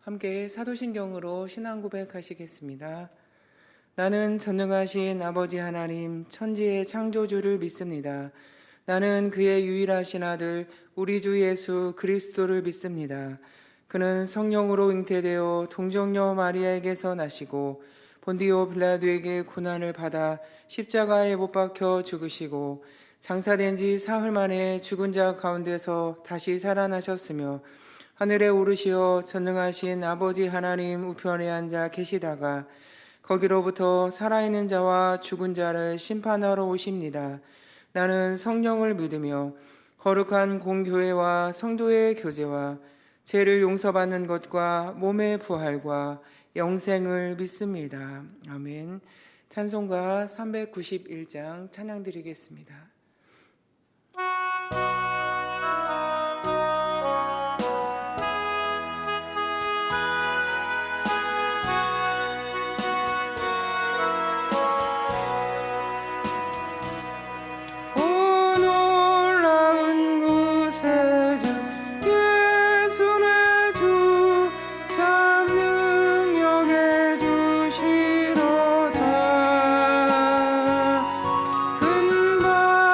함께 사도신경으로 신앙 고백하시겠습니다. 나는 전능하신 아버지 하나님 천지의 창조주를 믿습니다. 나는 그의 유일하신 아들 우리 주 예수 그리스도를 믿습니다. 그는 성령으로 잉태되어 동정녀 마리아에게서 나시고 본디오 빌라도에게 고난을 받아 십자가에 못 박혀 죽으시고 장사된 지 사흘 만에 죽은 자 가운데서 다시 살아나셨으며 하늘에 오르시어 전능하신 아버지 하나님 우편에 앉아 계시다가 거기로부터 살아있는 자와 죽은 자를 심판하러 오십니다. 나는 성령을 믿으며 거룩한 공교회와 성도의 교제와 죄를 용서받는 것과 몸의 부활과 영생을 믿습니다. 아멘. 찬송가 391장 찬양 드리겠습니다. 큰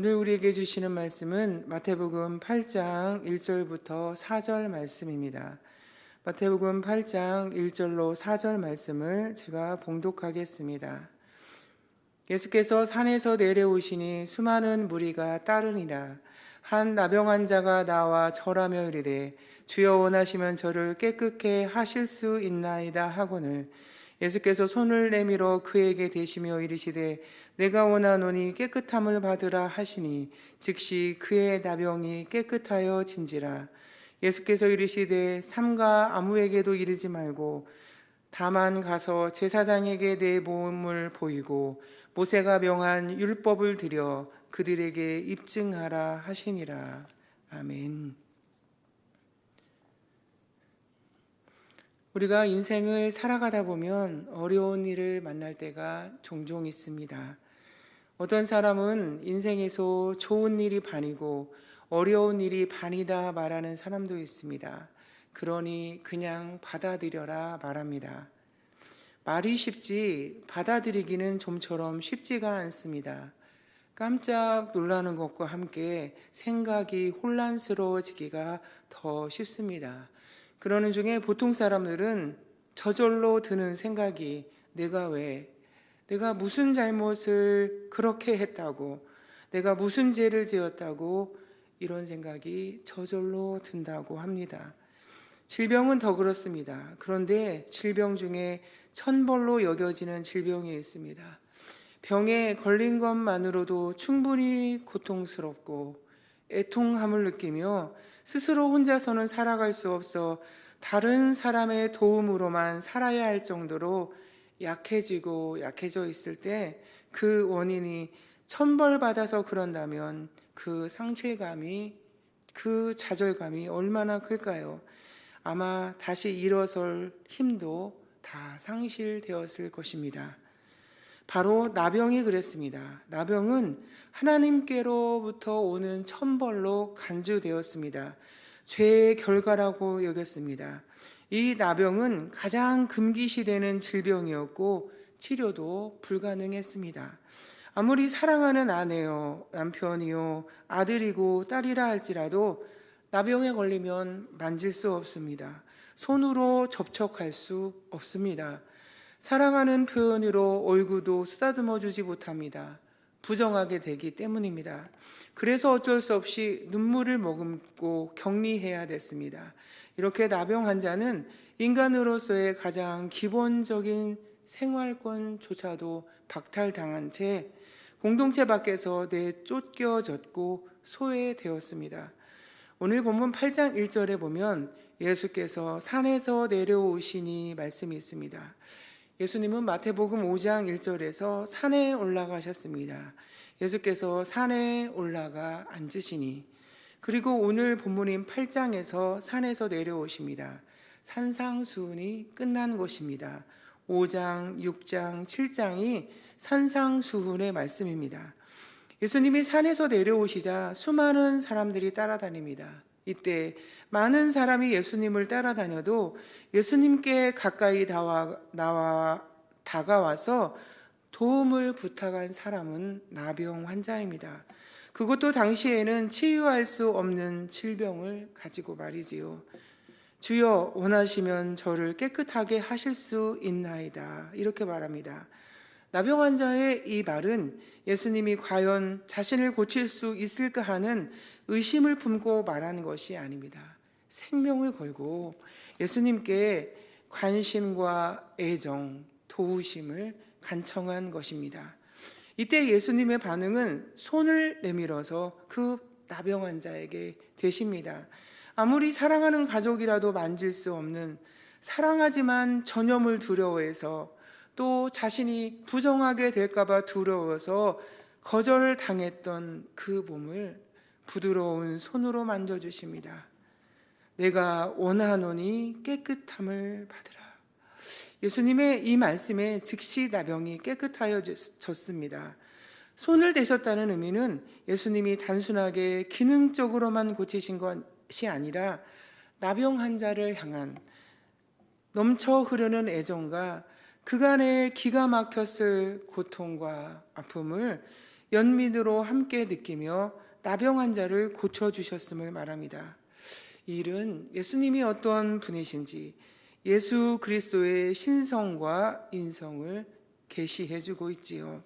오늘 우리에게 주시는 말씀은 마태복음 8장 1절부터 4절 말씀입니다. 마태복음 8장 1절로 4절 말씀을 제가 봉독하겠습니다. 예수께서 산에서 내려오시니 수많은 무리가 따르니라. 한 나병 환자가 나와 절하며 이르되 주여 원하시면 저를 깨끗게 하실 수 있나이다 하거늘 예수께서 손을 내밀어 그에게 대시며 이르시되 내가 원하노니 깨끗함을 받으라 하시니 즉시 그의 나병이 깨끗하여 진지라. 예수께서 이르시되 삼가 아무에게도 이르지 말고 다만 가서 제사장에게 내 몸을 보이고 모세가 명한 율법을 드려 그들에게 입증하라 하시니라. 아멘. 우리가 인생을 살아가다 보면 어려운 일을 만날 때가 종종 있습니다. 어떤 사람은 인생에서 좋은 일이 반이고 어려운 일이 반이다 말하는 사람도 있습니다. 그러니 그냥 받아들여라 말합니다. 말이 쉽지 받아들이기는 좀처럼 쉽지가 않습니다. 깜짝 놀라는 것과 함께 생각이 혼란스러워지기가 더 쉽습니다. 그러는 중에 보통 사람들은 저절로 드는 생각이 내가 무슨 잘못을 그렇게 했다고, 내가 무슨 죄를 지었다고 이런 생각이 저절로 든다고 합니다. 질병은 더 그렇습니다. 그런데 질병 중에 천벌로 여겨지는 질병이 있습니다. 병에 걸린 것만으로도 충분히 고통스럽고 애통함을 느끼며 스스로 혼자서는 살아갈 수 없어 다른 사람의 도움으로만 살아야 할 정도로 약해져 있을 때 그 원인이 천벌받아서 그런다면 그 상실감이, 그 좌절감이 얼마나 클까요? 아마 다시 일어설 힘도 다 상실되었을 것입니다. 바로 나병이 그랬습니다. 나병은 하나님께로부터 오는 천벌로 간주되었습니다. 죄의 결과라고 여겼습니다. 이 나병은 가장 금기시되는 질병이었고 치료도 불가능했습니다. 아무리 사랑하는 아내요, 남편이요, 아들이고 딸이라 할지라도 나병에 걸리면 만질 수 없습니다. 손으로 접촉할 수 없습니다. 사랑하는 표현으로 얼굴도 쓰다듬어 주지 못합니다. 부정하게 되기 때문입니다. 그래서 어쩔 수 없이 눈물을 머금고 격리해야 됐습니다. 이렇게 나병 환자는 인간으로서의 가장 기본적인 생활권조차도 박탈당한 채 공동체 밖에서 내쫓겨졌고 소외되었습니다. 오늘 본문 8장 1절에 보면 예수께서 산에서 내려오시니 말씀이 있습니다. 예수님은 마태복음 5장 1절에서 산에 올라가셨습니다. 예수께서 산에 올라가 앉으시니, 그리고 오늘 본문인 8장에서 산에서 내려오십니다. 산상수훈이 끝난 것입니다. 5장, 6장, 7장이 산상수훈의 말씀입니다. 예수님이 산에서 내려오시자 수많은 사람들이 따라다닙니다. 이때 많은 사람이 예수님을 따라다녀도 예수님께 가까이 다가와서 도움을 부탁한 사람은 나병 환자입니다. 그것도 당시에는 치유할 수 없는 질병을 가지고 말이지요. 주여 원하시면 저를 깨끗하게 하실 수 있나이다, 이렇게 말합니다. 나병 환자의 이 말은 예수님이 과연 자신을 고칠 수 있을까 하는 의심을 품고 말하는 것이 아닙니다. 생명을 걸고 예수님께 관심과 애정, 도우심을 간청한 것입니다. 이때 예수님의 반응은 손을 내밀어서 그 나병 환자에게 대십니다. 아무리 사랑하는 가족이라도 만질 수 없는, 사랑하지만 전염을 두려워해서 또 자신이 부정하게 될까봐 두려워서 거절당했던 그 몸을 부드러운 손으로 만져주십니다. 내가 원하노니 깨끗함을 받으라. 예수님의 이 말씀에 즉시 나병이 깨끗하여졌습니다. 손을 대셨다는 의미는 예수님이 단순하게 기능적으로만 고치신 것이 아니라 나병 환자를 향한 넘쳐 흐르는 애정과 그간의 기가 막혔을 고통과 아픔을 연민으로 함께 느끼며 나병 환자를 고쳐주셨음을 말합니다. 이 일은 예수님이 어떤 분이신지 예수 그리스도의 신성과 인성을 계시해주고 있지요.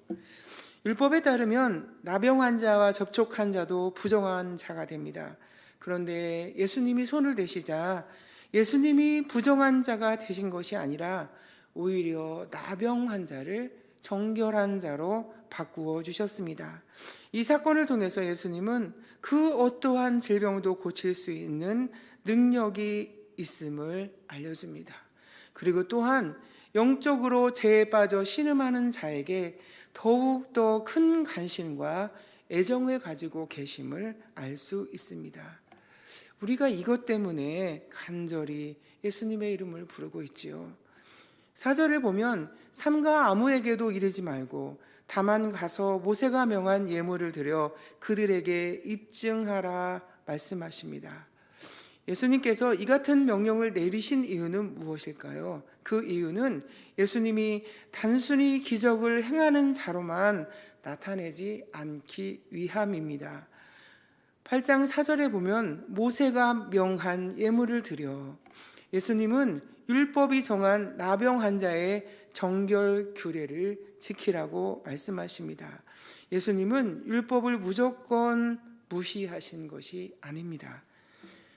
율법에 따르면 나병 환자와 접촉한 자도 부정한 자가 됩니다. 그런데 예수님이 손을 대시자 예수님이 부정한 자가 되신 것이 아니라 오히려 나병 환자를 정결한 자로 바꾸어 주셨습니다. 이 사건을 통해서 예수님은 그 어떠한 질병도 고칠 수 있는 능력이 있음을 알려줍니다. 그리고 또한 영적으로 죄에 빠져 신음하는 자에게 더욱더 큰 간신과 애정을 가지고 계심을 알 수 있습니다. 우리가 이것 때문에 간절히 예수님의 이름을 부르고 있지요. 4절을 보면 삼가 아무에게도 이르지 말고 다만 가서 모세가 명한 예물을 드려 그들에게 입증하라 말씀하십니다. 예수님께서 이 같은 명령을 내리신 이유는 무엇일까요? 그 이유는 예수님이 단순히 기적을 행하는 자로만 나타내지 않기 위함입니다. 8장 4절에 보면 모세가 명한 예물을 드려, 예수님은 율법이 정한 나병 환자의 정결 규례를 지키라고 말씀하십니다. 예수님은 율법을 무조건 무시하신 것이 아닙니다.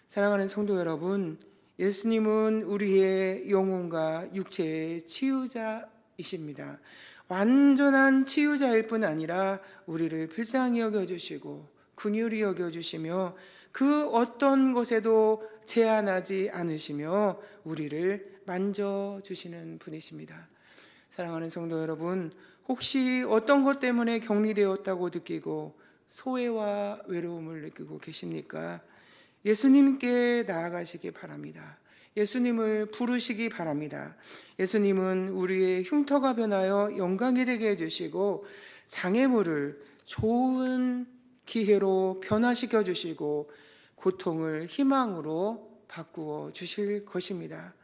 사랑하는 성도 여러분, 예수님은 우리의 영혼과 육체의 치유자이십니다. 완전한 치유자일 뿐 아니라 우리를 불쌍히 여겨주시고 긍휼히 여겨주시며 그 어떤 것에도 제한하지 않으시며 우리를 만져주시는 분이십니다. 사랑하는 성도 여러분, 혹시 어떤 것 때문에 격리되었다고 느끼고 소외와 외로움을 느끼고 계십니까? 예수님께 나아가시기 바랍니다. 예수님을 부르시기 바랍니다. 예수님은 우리의 흉터가 변하여 영광이 되게 해주시고 장애물을 좋은 기회로 변화시켜 주시고 고통을 희망으로 바꾸어 주실 것입니다.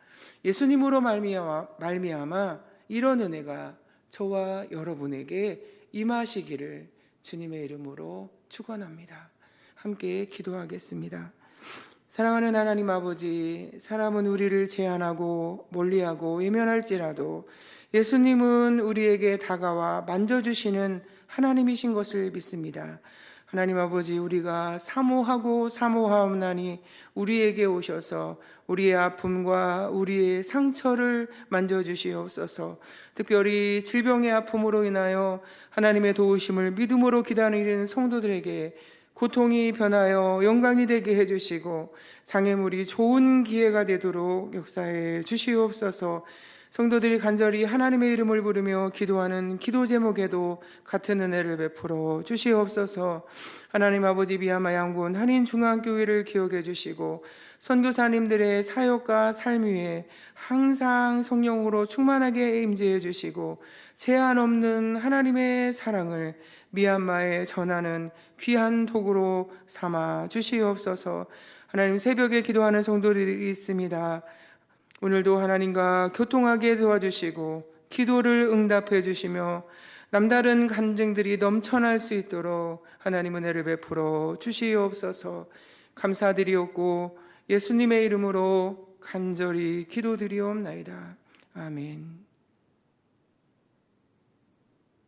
예수님으로 말미암아 이런 은혜가 저와 여러분에게 임하시기를 주님의 이름으로 축원합니다. 함께 기도하겠습니다. 사랑하는 하나님 아버지, 사람은 우리를 제한하고 멀리하고 외면할지라도 예수님은 우리에게 다가와 만져주시는 하나님이신 것을 믿습니다. 하나님 아버지, 우리가 사모하고 사모하옵나니 우리에게 오셔서 우리의 아픔과 우리의 상처를 만져주시옵소서. 특별히 질병의 아픔으로 인하여 하나님의 도우심을 믿음으로 기다리는 성도들에게 고통이 변하여 영광이 되게 해주시고 장애물이 좋은 기회가 되도록 역사해 주시옵소서. 성도들이 간절히 하나님의 이름을 부르며 기도하는 기도 제목에도 같은 은혜를 베풀어 주시옵소서. 하나님 아버지, 미얀마 양군 한인중앙교회를 기억해 주시고 선교사님들의 사역과 삶 위에 항상 성령으로 충만하게 임재해 주시고 제한 없는 하나님의 사랑을 미얀마에 전하는 귀한 도구로 삼아 주시옵소서. 하나님, 새벽에 기도하는 성도들이 있습니다. 오늘도 하나님과 교통하게 도와주시고 기도를 응답해 주시며 남다른 간증들이 넘쳐날 수 있도록 하나님 은혜를 베풀어 주시옵소서. 감사드리옵고 예수님의 이름으로 간절히 기도드리옵나이다. 아멘.